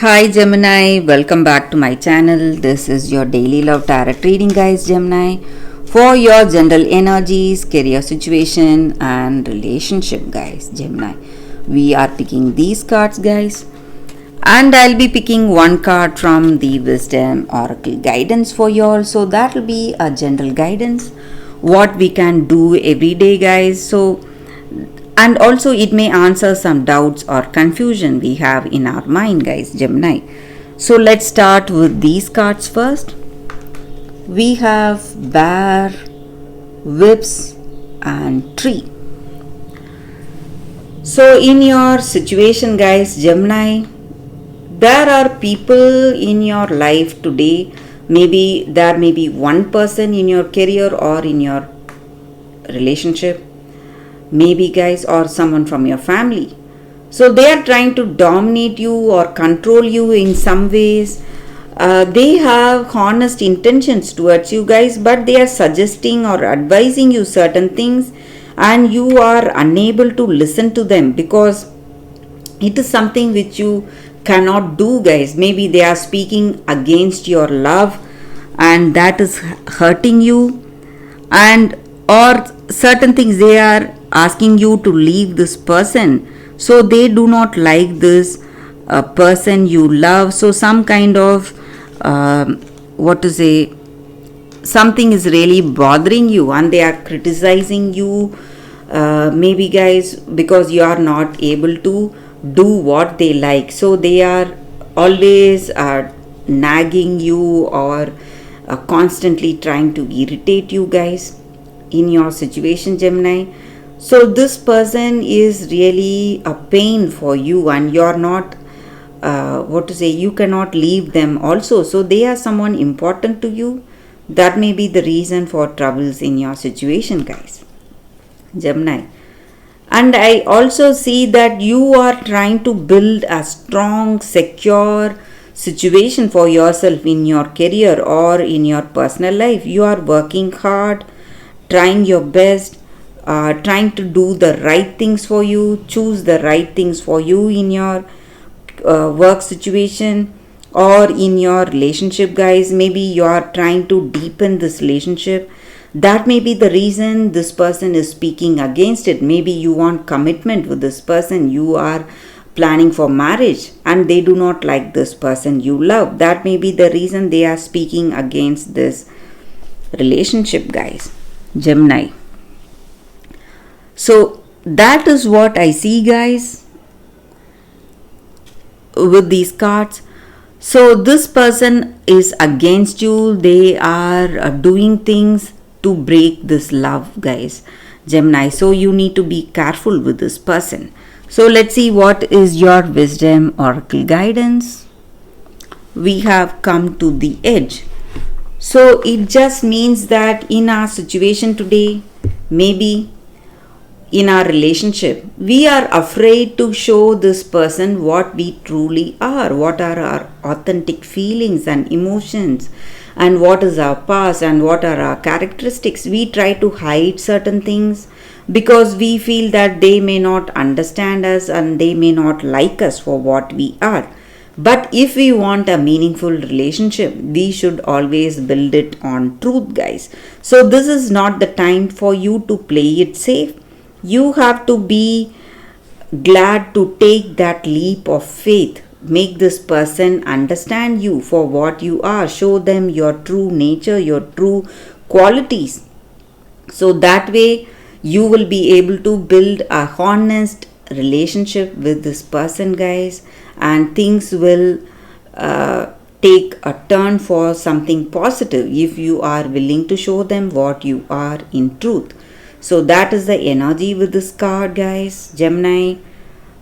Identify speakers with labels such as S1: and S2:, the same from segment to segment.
S1: Hi Gemini, welcome back to my channel. This is your daily love tarot reading, guys. Gemini, for your general energies, career situation and relationship, guys. Gemini, we are picking these cards, guys, and I'll be picking one card from the Wisdom Oracle guidance for you all. So that will be a general guidance what we can do every day, guys. So, and also it may answer some doubts or confusion we have in our mind, guys. Gemini, so let's start with these cards first. We have Bear, Whips and Tree. So in your situation, guys, Gemini, there are people in your life today. Maybe there may be one person in your career or in your relationship, maybe, guys, or someone from your family. So they are trying to dominate you or control you in some ways. They have honest intentions towards you, guys, but they are suggesting or advising you certain things and you are unable to listen to them because it is something which you cannot do, guys. Maybe they are speaking against your love and that is hurting you, and or certain things they are asking you to leave this person, so they do not like this person you love. So some kind of what to say, something is really bothering you and they are criticizing you, maybe, guys, because you are not able to do what they like. So they are always nagging you or constantly trying to irritate you, guys, in your situation, Gemini. So this person is really a pain for you and you're not what to say, you cannot leave them also. So they are someone important to you. That may be the reason for troubles in your situation, guys, Gemini. And I also see that you are trying to build a strong, secure situation for yourself in your career or in your personal life. You are working hard, trying your best, trying to do the right things for you, choose the right things for you in your work situation or in your relationship, guys. Maybe you are trying to deepen this relationship. That may be the reason this person is speaking against it. Maybe you want commitment with this person, you are planning for marriage and they do not like this person you love. That may be the reason they are speaking against this relationship, guys, Gemini. So that is what I see, guys, with these cards. So this person is against you. They are doing things to break this love, guys, Gemini. So you need to be careful with this person. So let's see what is your Wisdom Oracle guidance. We have come to the edge. So it just means that in our situation today, maybe in our relationship, we are afraid to show this person what we truly are, what are our authentic feelings and emotions, and what is our past and what are our characteristics. We try to hide certain things because we feel that they may not understand us and they may not like us for what we are. But if we want a meaningful relationship, we should always build it on truth, guys. So this is not the time for you to play it safe. You have to be glad to take that leap of faith. Make this person understand you for what you are. Show them your true nature, your true qualities. So that way you will be able to build a honest relationship with this person, guys, and things will take a turn for something positive if you are willing to show them what you are in truth. So that is the energy with this card, guys, Gemini.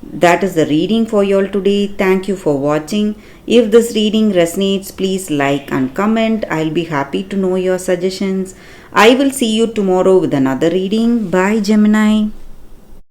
S1: That is the reading for you all today. Thank you for watching. If this reading resonates, please like and comment. I'll be happy to know your suggestions. I will see you tomorrow with another reading. Bye, Gemini.